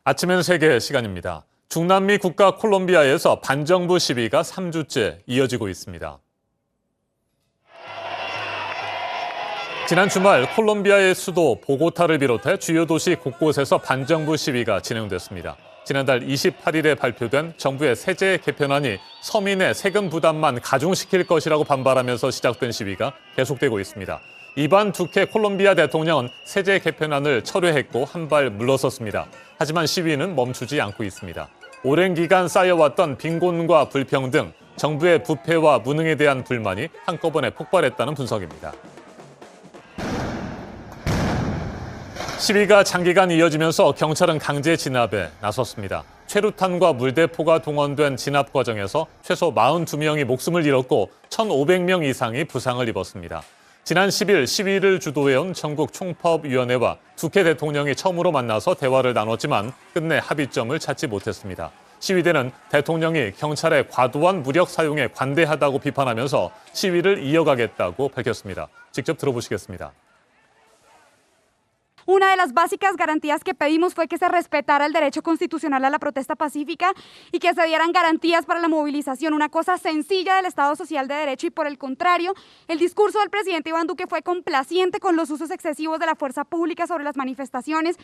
아침엔 세계 시간입니다. 중남미 국가 콜롬비아에서 반정부 시위가 3주째 이어지고 있습니다. 지난 주말 콜롬비아의 수도 보고타를 비롯해 주요 도시 곳곳에서 반정부 시위가 진행됐습니다. 지난달 28일에 발표된 정부의 세제 개편안이 서민의 세금 부담만 가중시킬 것이라고 반발하면서 시작된 시위가 계속되고 있습니다. 이반 두케 콜롬비아 대통령은 세제 개편안을 철회했고 한 발 물러섰습니다. 하지만 시위는 멈추지 않고 있습니다. 오랜 기간 쌓여왔던 빈곤과 불평등, 정부의 부패와 무능에 대한 불만이 한꺼번에 폭발했다는 분석입니다. 시위가 장기간 이어지면서 경찰은 강제 진압에 나섰습니다. 최루탄과 물대포가 동원된 진압 과정에서 최소 42명이 목숨을 잃었고 1,500명 이상이 부상을 입었습니다. 지난 10일 시위를 주도해온 전국 총파업위원회와 두케 대통령이 처음으로 만나서 대화를 나눴지만 끝내 합의점을 찾지 못했습니다. 시위대는 대통령이 경찰의 과도한 무력 사용에 관대하다고 비판하면서 시위를 이어가겠다고 밝혔습니다. 직접 들어보시겠습니다. Una de las básicas garantías que pedimos fue que se respetara el derecho constitucional a la protesta pacífica y que se dieran garantías para la movilización, una cosa sencilla del Estado Social de Derecho y por el contrario, el discurso del presidente Iván Duque fue complaciente con los usos excesivos de la fuerza pública sobre las manifestaciones.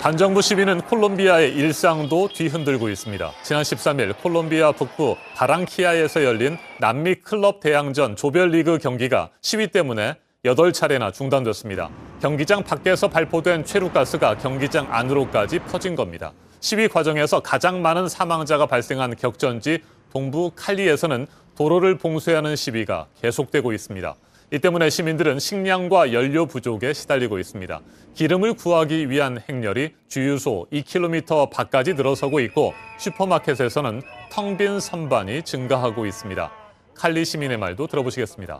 반정부 시위는 콜롬비아의 일상도 뒤흔들고 있습니다. 지난 13일 콜롬비아 북부 바랑키아에서 열린 남미 클럽 대항전 조별리그 경기가 시위 때문에 8차례나 중단됐습니다. 경기장 밖에서 발포된 최루가스가 경기장 안으로까지 퍼진 겁니다. 시위 과정에서 가장 많은 사망자가 발생한 격전지 동부 칼리에서는 도로를 봉쇄하는 시위가 계속되고 있습니다. 이 때문에 시민들은 식량과 연료 부족에 시달리고 있습니다. 기름을 구하기 위한 행렬이 주유소 2km 밖까지 늘어서고 있고 슈퍼마켓에서는 텅 빈 선반이 증가하고 있습니다. 칼리 시민의 말도 들어보시겠습니다.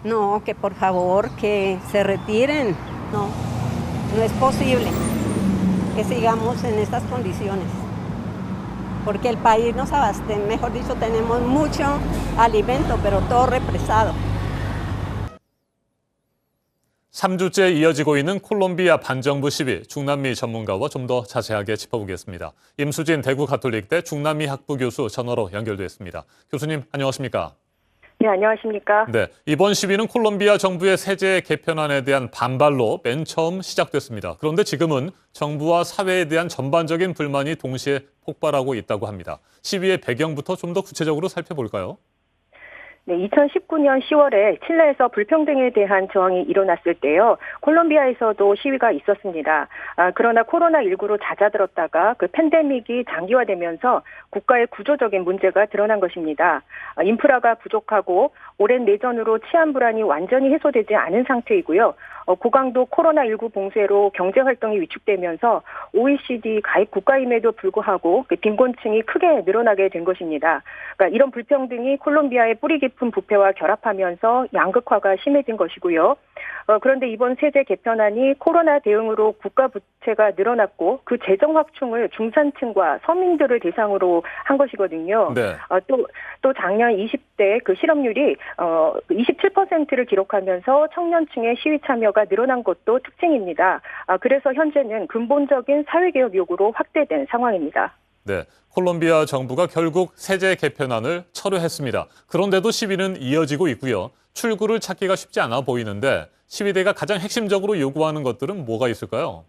No, que por favor, que se retiren. No, no es posible que sigamos en estas condiciones. Porque el país nos abaste, mejor dicho, tenemos mucho alimento, pero todo represado. 3주째 이어지고 있는 콜롬비아 반정부 시위, 중남미 전문가와 좀 더 자세하게 짚어보겠습니다. 임수진 대구 가톨릭대 중남미 학부 교수 전화로 연결됐습니다. 교수님, 안녕하십니까? 네, 안녕하십니까? 네, 이번 시위는 콜롬비아 정부의 세제 개편안에 대한 반발로 맨 처음 시작됐습니다. 그런데 지금은 정부와 사회에 대한 전반적인 불만이 동시에 폭발하고 있다고 합니다. 시위의 배경부터 좀 더 구체적으로 살펴볼까요? 네, 2019년 10월에 칠레에서 불평등에 대한 저항이 일어났을 때요, 콜롬비아에서도 시위가 있었습니다. 그러나 코로나19로 잦아들었다가 그 팬데믹이 장기화되면서 국가의 구조적인 문제가 드러난 것입니다. 인프라가 부족하고 오랜 내전으로 치안 불안이 완전히 해소되지 않은 상태이고요. 고강도 코로나19 봉쇄로 경제활동이 위축되면서 OECD 가입 국가임에도 불구하고 빈곤층이 크게 늘어나게 된 것입니다. 그러니까 이런 불평등이 콜롬비아의 뿌리 깊은 부패와 결합하면서 양극화가 심해진 것이고요. 그런데 이번 세제 개편안이 코로나 대응으로 국가 부채가 늘어났고 그 재정 확충을 중산층과 서민들을 대상으로 한 것이거든요. 네. 또 작년 20대 그 실업률이 27%를 기록하면서 청년층의 시위 참여가 늘어난 것도 특징입니다. 그래서 현재는 근본적인 사회개혁 요구로 확대된 상황입니다. 네, 콜롬비아 정부가 결국 세제 개편안을 철회했습니다. 그런데도 시위는 이어지고 있고요. 출구를 찾기가 쉽지 않아 보이는데 시위대가 가장 핵심적으로 요구하는 것들은 뭐가 있을까요?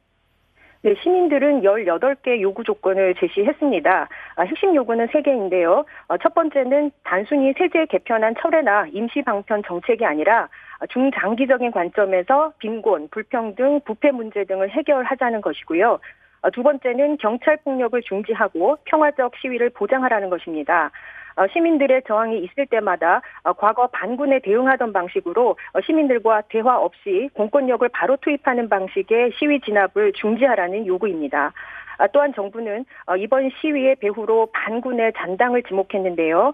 네, 시민들은 18개 요구 조건을 제시했습니다. 핵심 요구는 3개인데요. 첫 번째는 단순히 세제 개편안 철회나 임시 방편 정책이 아니라 중장기적인 관점에서 빈곤, 불평등, 부패 문제 등을 해결하자는 것이고요. 두 번째는 경찰 폭력을 중지하고 평화적 시위를 보장하라는 것입니다. 시민들의 저항이 있을 때마다 과거 반군에 대응하던 방식으로 시민들과 대화 없이 공권력을 바로 투입하는 방식의 시위 진압을 중지하라는 요구입니다. 또한 정부는 이번 시위의 배후로 반군의 잔당을 지목했는데요.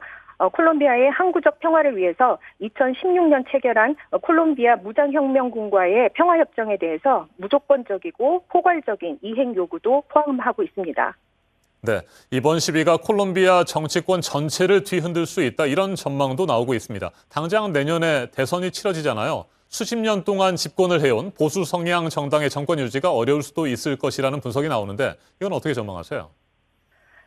콜롬비아의 항구적 평화를 위해서 2016년 체결한 콜롬비아 무장혁명군과의 평화협정에 대해서 무조건적이고 포괄적인 이행 요구도 포함하고 있습니다. 네, 이번 시위가 콜롬비아 정치권 전체를 뒤흔들 수 있다 이런 전망도 나오고 있습니다. 당장 내년에 대선이 치러지잖아요. 수십 년 동안 집권을 해온 보수 성향 정당의 정권 유지가 어려울 수도 있을 것이라는 분석이 나오는데 이건 어떻게 전망하세요?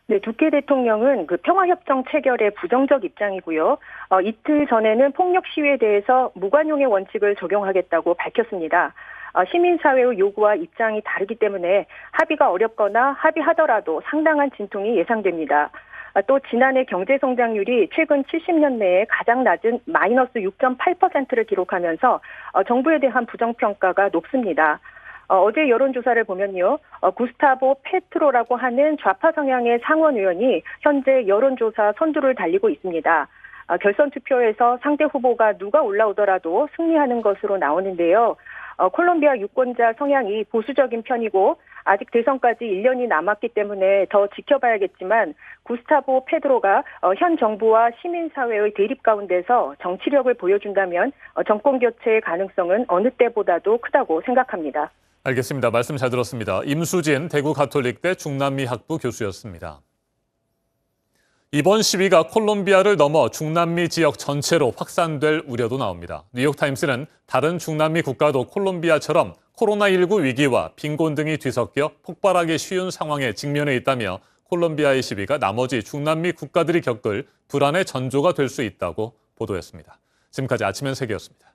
네, 두께 대통령은 평화협정 체결에 부정적 입장이고요. 이틀 전에는 폭력 시위에 대해서 무관용의 원칙을 적용하겠다고 밝혔습니다. 시민사회의 요구와 입장이 다르기 때문에 합의가 어렵거나 합의하더라도 상당한 진통이 예상됩니다. 또 지난해 경제성장률이 최근 70년 내에 가장 낮은 마이너스 6.8%를 기록하면서 정부에 대한 부정평가가 높습니다. 어제 여론조사를 보면요. 구스타보 페트로라고 하는 좌파 성향의 상원 의원이 현재 여론조사 선두를 달리고 있습니다. 결선 투표에서 상대 후보가 누가 올라오더라도 승리하는 것으로 나오는데요. 콜롬비아 유권자 성향이 보수적인 편이고 아직 대선까지 1년이 남았기 때문에 더 지켜봐야겠지만 구스타보 페드로가 현 정부와 시민사회의 대립 가운데서 정치력을 보여준다면 정권 교체의 가능성은 어느 때보다도 크다고 생각합니다. 알겠습니다. 말씀 잘 들었습니다. 임수진 대구 가톨릭대 중남미 학부 교수였습니다. 이번 시위가 콜롬비아를 넘어 중남미 지역 전체로 확산될 우려도 나옵니다. 뉴욕타임스는 다른 중남미 국가도 콜롬비아처럼 코로나19 위기와 빈곤 등이 뒤섞여 폭발하기 쉬운 상황에 직면해 있다며 콜롬비아의 시위가 나머지 중남미 국가들이 겪을 불안의 전조가 될 수 있다고 보도했습니다. 지금까지 아침엔 세계였습니다.